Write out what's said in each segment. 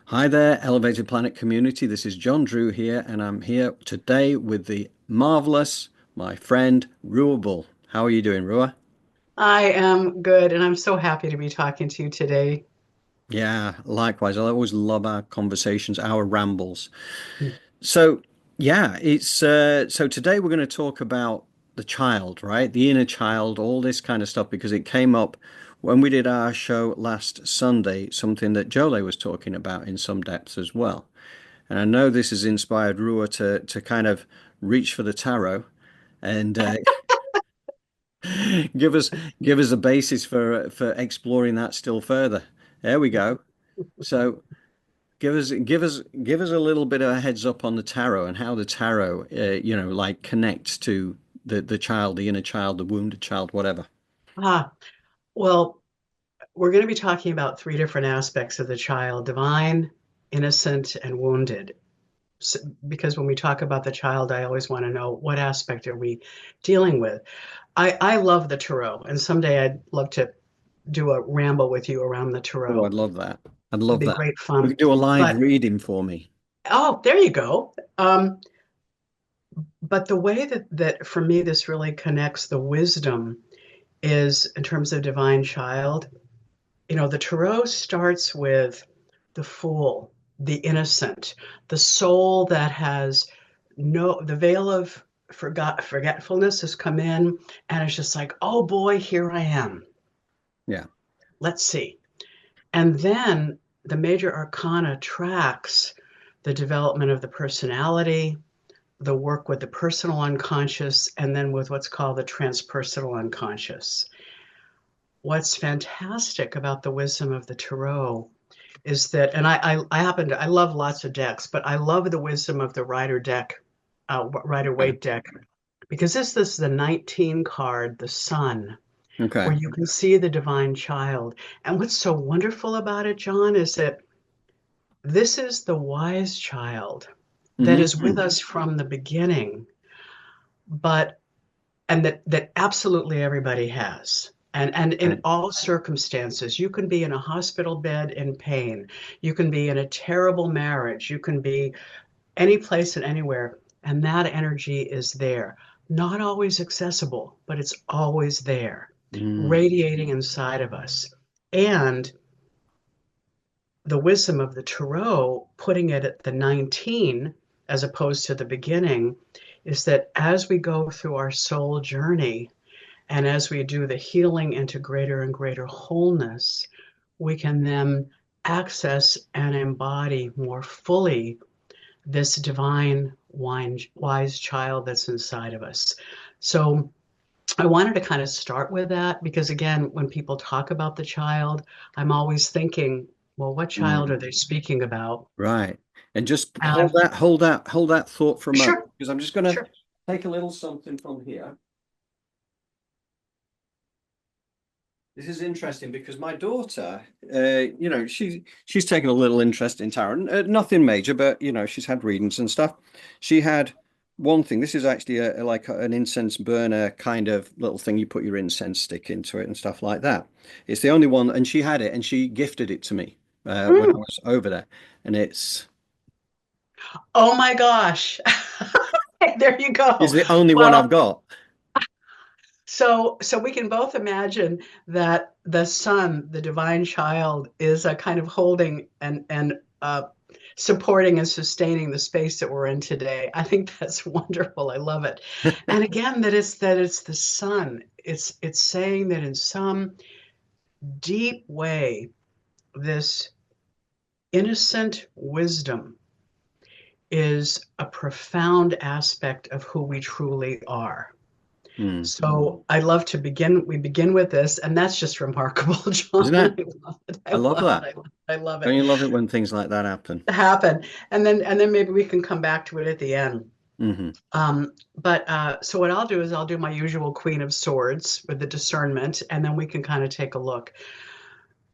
Hi there, Elevated Planet community. This is John Drew here, and I'm here today with the marvelous, my friend, Ruah Bull. How are you doing, Ruah? I am good, and I'm so happy to be talking to you today. Yeah, likewise. I always love our conversations, our rambles. So, yeah, it's so today we're going to talk about the child, right? The inner child, all this kind of stuff, because it came up when we did our show last Sunday, something that Jole was talking about in some depth as well. And I know this has inspired Rua to kind of reach for the tarot and give us give us a basis for exploring that still further. There we go. So give us a little bit of a heads up on the tarot and how the tarot like connects to the child, the inner child, the wounded child, whatever. Ah, well, we're going to be talking about three different aspects of the child: divine, innocent, and wounded. S Because when we talk about the child, I always want to know what aspect are we dealing with. I love the tarot, and someday I'd love to do a ramble with you around the Oh, tarot. I'd love that. I'd It'd love be that. great You fun. could do a live But reading for me. oh, there you go. But the way that for me this really connects the wisdom is in terms of divine child. The tarot starts with the fool, the innocent, the soul that has the veil of forgetfulness has come in, and it's just like, oh boy, here I am. Yeah. Let's see. And then the major arcana tracks the development of the personality, the work with the personal unconscious, and then with what's called the transpersonal unconscious. What's fantastic about the wisdom of the tarot is that, and I love lots of decks, but I love the wisdom of the Rider deck, Rider Okay. Waite deck, because this is the 19 card, the Sun, Okay. where you can see the divine child. And what's so wonderful about it, John, is that this is the wise child that is with Hmm. us from the beginning, but and that absolutely everybody has. And in Okay. all circumstances, you can be in a hospital bed in pain, you can be in a terrible marriage, you can be any place and anywhere, and that energy is there. Not always accessible, but it's always there, Mm. radiating inside of us. And the wisdom of the tarot, putting it at the 19 as opposed to the beginning, is that as we go through our soul journey, and as we do the healing into greater and greater wholeness, we can then access and embody more fully this divine wise child that's inside of us. So I wanted to kind of start with that because, again, when people talk about the child, I'm always thinking, well, what child are Mm. they speaking about? Right. And just And hold that thought for a moment, sure, because I'm just going to sure. take a little something from here. This is interesting because my daughter, she's taken a little interest in tarot. Nothing major, but she's had readings and stuff. She had one thing. This is actually an incense burner kind of little thing. You put your incense stick into it and stuff like that. It's the only one, and she had it, and she gifted it to me when I Mm. was over there, and Oh my gosh. There you it's go. the only one I've Well, got. so we can both imagine that the Son, the divine child, is a kind of holding and supporting and sustaining the space that we're in today. I think that's wonderful. I love it. And again, that it's the Son. It's saying that in some deep way, this innocent wisdom is a profound aspect of who we truly are. Hmm. So I love to we begin with this, and that's just remarkable, John. Isn't it? I love it. I I love love it. that. I love it. I love Don't it. you love it when things like that happen? Happen. And then maybe we can come back to it at the end. Hmm. But so what I'll do is I'll do my usual Queen of Swords with the discernment, and then we can kind of take a look.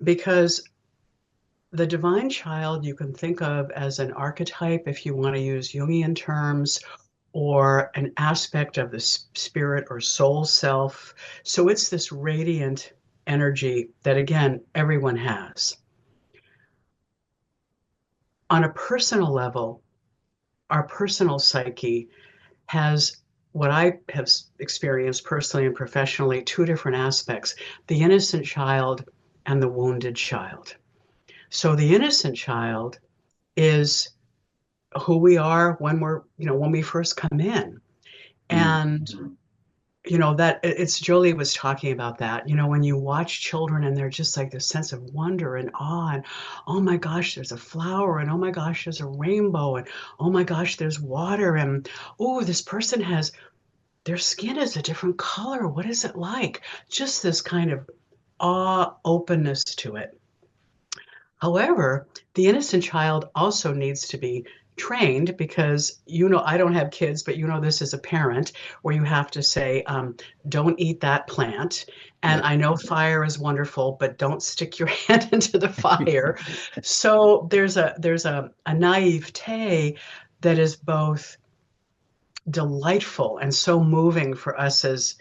Because the divine child you can think of as an archetype if you want to use Jungian terms, or an aspect of the spirit or soul self. So it's this radiant energy that, again, everyone has. on a personal level, our personal psyche has what I have experienced personally and professionally, two different aspects, the innocent child and the wounded child. So the innocent child is who we are when when we first come in. Mm. And that it's Jolie was talking about that, when you watch children and they're just like this sense of wonder and awe and oh my gosh, there's a flower and oh my gosh, there's a rainbow and oh my gosh, there's water and oh, this person has their skin is a different color. What is it like? Just this kind of awe, openness to it. However, the innocent child also needs to be trained because, I don't have kids, but this as a parent, where you have to say, don't eat that plant. And Yeah. I know fire is wonderful, but don't stick your hand into the fire. So there's a naivete that is both delightful and so moving for us as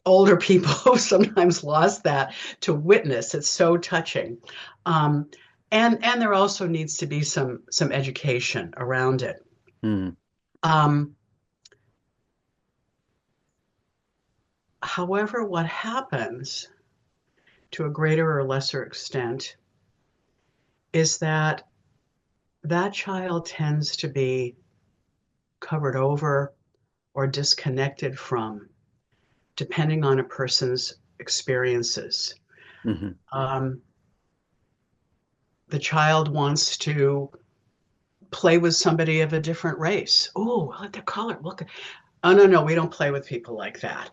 older people who sometimes lost that to witness. It's so touching. Um, and there also needs to be some education around it. Mm. Um, However, what happens to a greater or lesser extent is that that child tends to be covered over or disconnected from, depending on a person's experiences. Hmm. Um, the child wants to play with somebody of a different race. Oh, look at their color. Look. Oh, no, no, we don't play with people like that.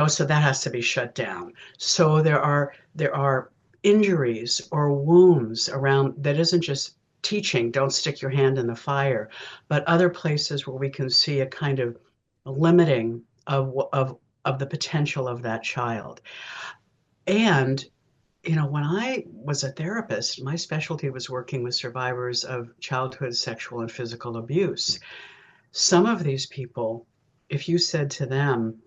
So that has to be shut down. So there are injuries or wounds around that isn't just teaching, don't stick your hand in the fire, but other places where we can see a kind of limiting of the potential of that child. And when I was a therapist, my specialty was working with survivors of childhood sexual and physical abuse. Some of these people, if you said to them,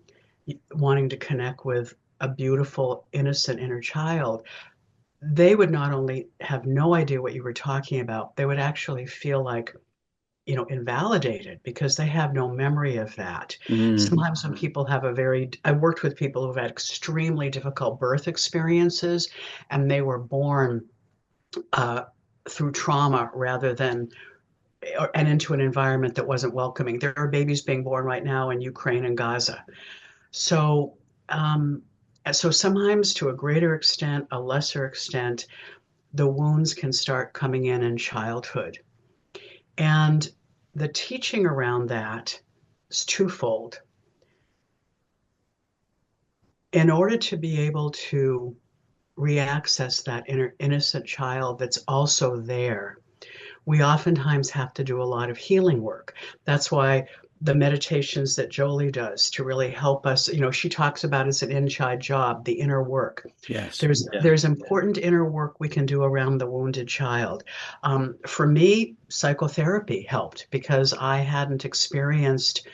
wanting to connect with a beautiful, innocent inner child, they would not only have no idea what you were talking about, they would actually feel like, invalidated because they have no memory of that. Mm. Sometimes when people have I worked with people who've had extremely difficult birth experiences and they were born uh, through trauma rather than and into an environment that wasn't welcoming. There are babies being born right now in Ukraine and Gaza. So, um, so sometimes to a greater extent, a lesser extent, the wounds can start coming in childhood. And the teaching around that is twofold. In order to be able to reaccess that inner innocent child that's also there, we oftentimes have to do a lot of healing work. That's why the meditations that Jolie does to really help us, she talks about as an inside job, the inner work. Yes. There's important inner work we can do around the wounded child. For me, psychotherapy helped because I hadn't experienced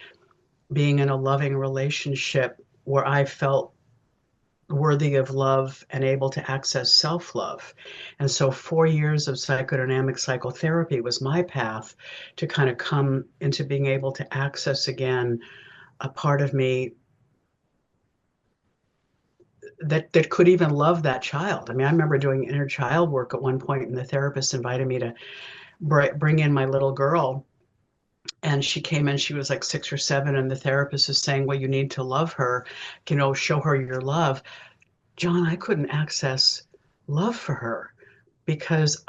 being in a loving relationship where I felt worthy of love and able to access self-love. And so 4 years of psychodynamic psychotherapy was my path to kind of come into being able to access again a part of me that could even love that child. I mean, I remember doing inner child work at one point and the therapist invited me to bring in my little girl. And she came in, she was like 6 or 7, and the therapist is saying, well, you need to love her, show her your love. John, I couldn't access love for her because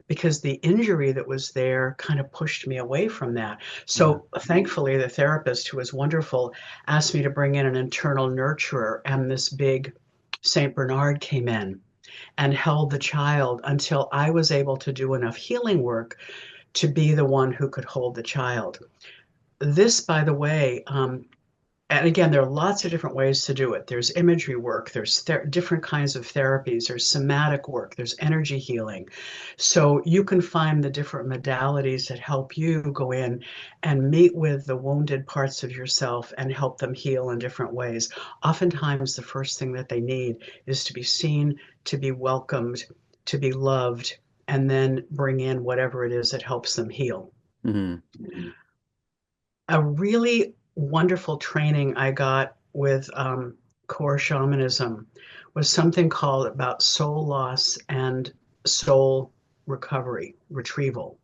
because the injury that was there kind of pushed me away from that. Mm. So thankfully, the therapist, who was wonderful, asked me to bring in an internal nurturer, and this big St. Bernard came in and held the child until I was able to do enough healing work to be the one who could hold the child. This, by the way, and again, there are lots of different ways to do it. There's imagery work, there's different kinds of therapies, there's somatic work, there's energy healing. So you can find the different modalities that help you go in and meet with the wounded parts of yourself and help them heal in different ways. Oftentimes, the first thing that they need is to be seen, to be welcomed, to be loved, and then bring in whatever it is that helps them heal. Mm-hmm. A really wonderful training I got with core shamanism was something called about soul loss and soul recovery, retrieval.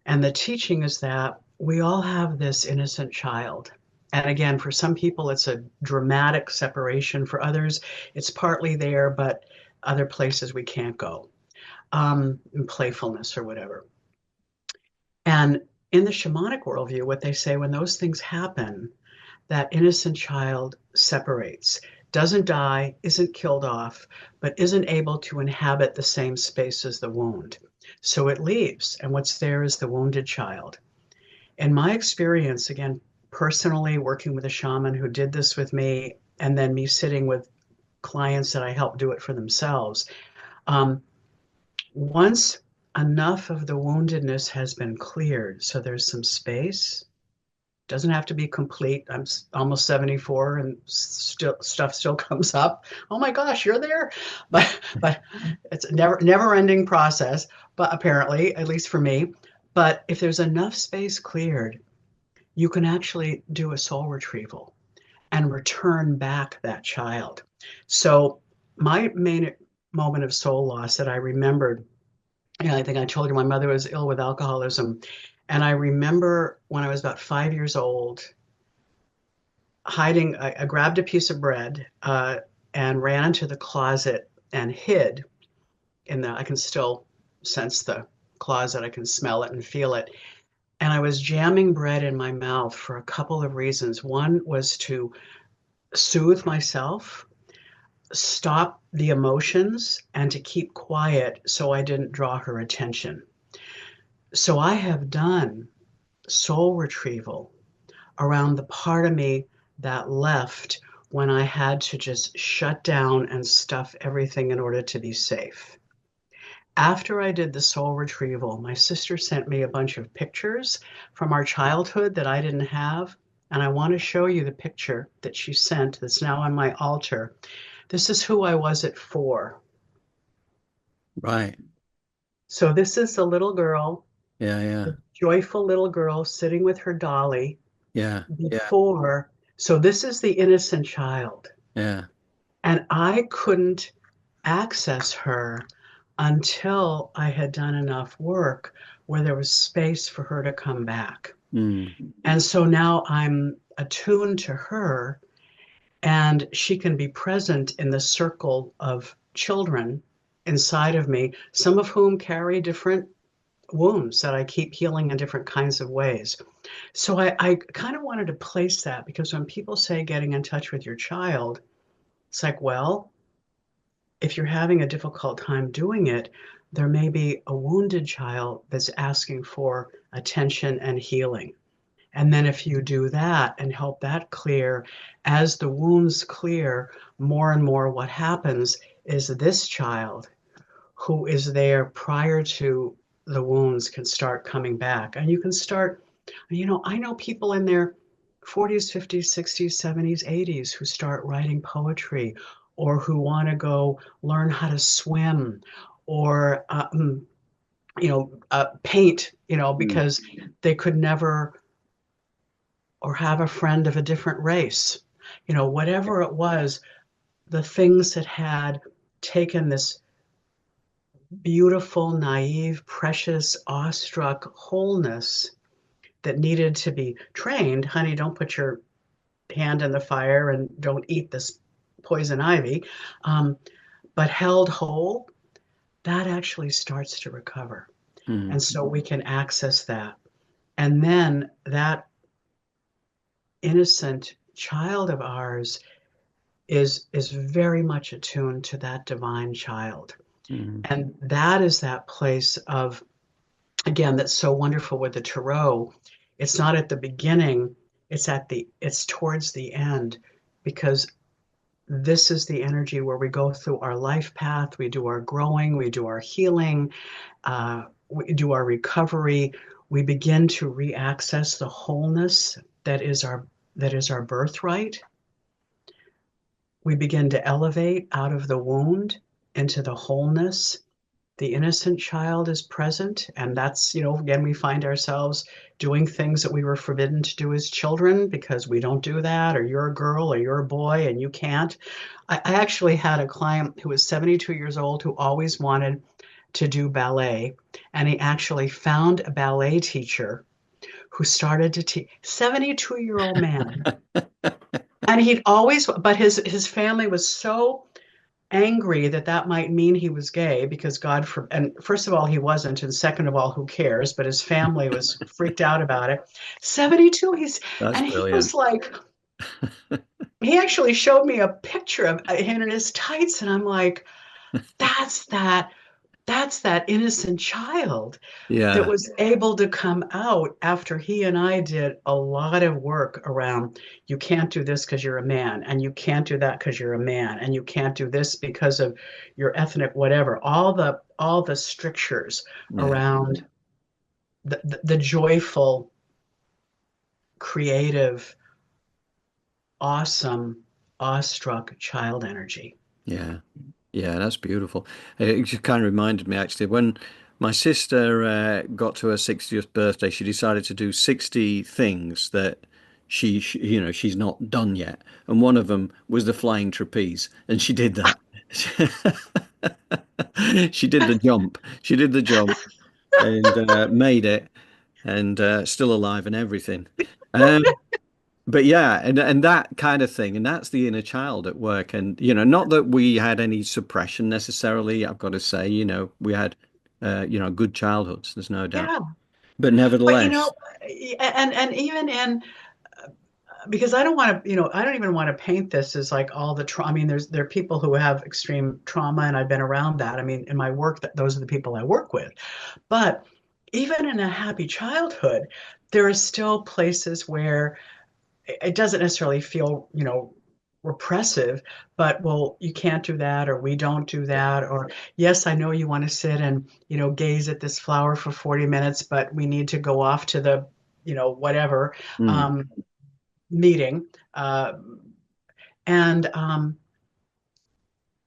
And the teaching is that we all have this innocent child. And again, for some people, it's a dramatic separation. For others, it's partly there, but other places we can't go, in playfulness or whatever. And in the shamanic worldview, what they say when those things happen, that innocent child separates, doesn't die, isn't killed off, but isn't able to inhabit the same space as the wound. So it leaves, and what's there is the wounded child. In my experience, again, personally working with a shaman who did this with me, and then me sitting with clients that I help do it for themselves, um, once enough of the woundedness has been cleared, so there's some space, doesn't have to be complete. I'm almost 74 and still stuff still comes up. Oh my gosh, you're there. But it's a never ending process, but apparently, at least for me. But if there's enough space cleared, you can actually do a soul retrieval and return back that child. So my main moment of soul loss that I remembered, I think I told you my mother was ill with alcoholism. And I remember when I was about 5 years old, hiding, I grabbed a piece of bread and ran into the closet and hid I can still sense the closet, I can smell it and feel it. And I was jamming bread in my mouth for a couple of reasons. One was to soothe myself, stop the emotions, and to keep quiet so I didn't draw her attention. So I have done soul retrieval around the part of me that left when I had to just shut down and stuff everything in order to be safe. After I did the soul retrieval, my sister sent me a bunch of pictures from our childhood that I didn't have. And I want to show you the picture that she sent that's now on my altar. This is who I was at 4. Right. So this is the little girl, Yeah, yeah. the joyful little girl sitting with her dolly Yeah. Yeah. before. So this is the innocent child. Yeah. And I couldn't access her until I had done enough work where there was space for her to come back. Mm. And so now I'm attuned to her, and she can be present in the circle of children inside of me, some of whom carry different wounds that I keep healing in different kinds of ways. So I kind of wanted to place that because when people say getting in touch with your child, it's like, well, if you're having a difficult time doing it, there may be a wounded child that's asking for attention and healing. And then if you do that and help that clear, as the wounds clear, more and more what happens is this child who is there prior to the wounds can start coming back. And you can start, I know people in their 40s, 50s, 60s, 70s, 80s who start writing poetry or who want to go learn how to swim or, paint, Mm. because they could never or have a friend of a different race. Whatever it was, the things that had taken this beautiful, naive, precious, awestruck wholeness that needed to be trained. Honey, don't put your hand in the fire and don't eat this poison ivy, but held whole, that actually starts to recover. Mm. And so we can access that. And then that innocent child of ours is very much attuned to that divine child. Mm. And that is that place of, again, that's so wonderful with the tarot. It's not at the beginning, it's towards the end, because this is the energy where we go through our life path, we do our growing, we do our healing, we do our recovery, we begin to re-access the wholeness that is our birthright. We begin to elevate out of the wound into the wholeness. the innocent child is present. And that's, again, we find ourselves doing things that we were forbidden to do as children because we don't do that, or you're a girl or you're a boy and you can't. I actually had a client who was 72 years old who always wanted to do ballet. And he actually found a ballet teacher who started to teach, 72-year-old man. And he'd always, but his family was so angry that that might mean he was gay because God for and first of all he wasn't, and second of all who cares, but his family was freaked out about it. 72, That's and he brilliant. was like, he actually showed me a picture of him in his tights, and I'm like, that's that that's that innocent child that Yeah, was able to come out after he and I did a lot of work around, you can't do this because you're a man, and you can't do that because you're a man, and you can't do this because of your ethnic whatever, all the strictures yeah, around the joyful, creative, awesome, awestruck child energy. yeah. Yeah, that's beautiful. It just kind of reminded me actually when my sister got to her 60th birthday, she decided to do 60 things that she's not done yet. And one of them was the flying trapeze, and she did that. She did the jump. She did the jump and made it, and still alive and everything. Um, but yeah, and that kind of thing, and that's the inner child at work. And not that we had any suppression necessarily. I've got to say, we had, good childhoods. There's no doubt. Yeah, But but nevertheless, and even in, because I don't want to, I don't even want to paint this as like all the trauma. I mean, there are people who have extreme trauma, and I've been around that. I mean, in my work, that those are the people I work with. But even in a happy childhood, there are still places where it doesn't necessarily feel, repressive, but well, you can't do that, or we don't do yeah. that, or yes, I know you want to sit and, gaze at this flower for 40 minutes, but we need to go off to the, whatever. Mm, Um, Meeting. Uh, and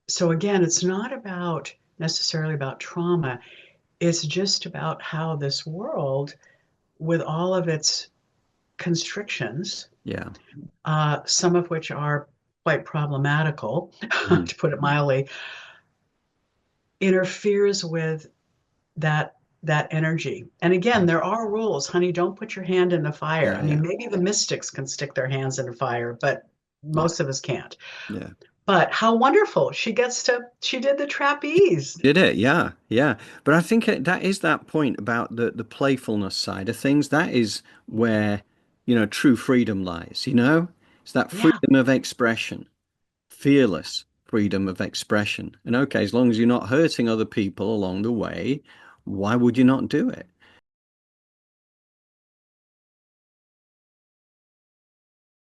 so again, it's not about necessarily about trauma. It's just about how this world, with all of its constrictions, yeah. some of which are quite problematical, Mm, to put it mildly, interferes with that energy. And again, there are rules, honey. Don't put your hand in the fire. yeah, I mean, yeah, maybe the mystics can stick their hands in the fire, but yeah, most of us can't. yeah. But how wonderful. She did the trapeze. Did it? Yeah, yeah. But I think that is that point about the playfulness side of things. That is where, true freedom lies, It's that Yeah, freedom of expression. Fearless freedom of expression. And okay, as long as you're not hurting other people along the way, why would you not do it?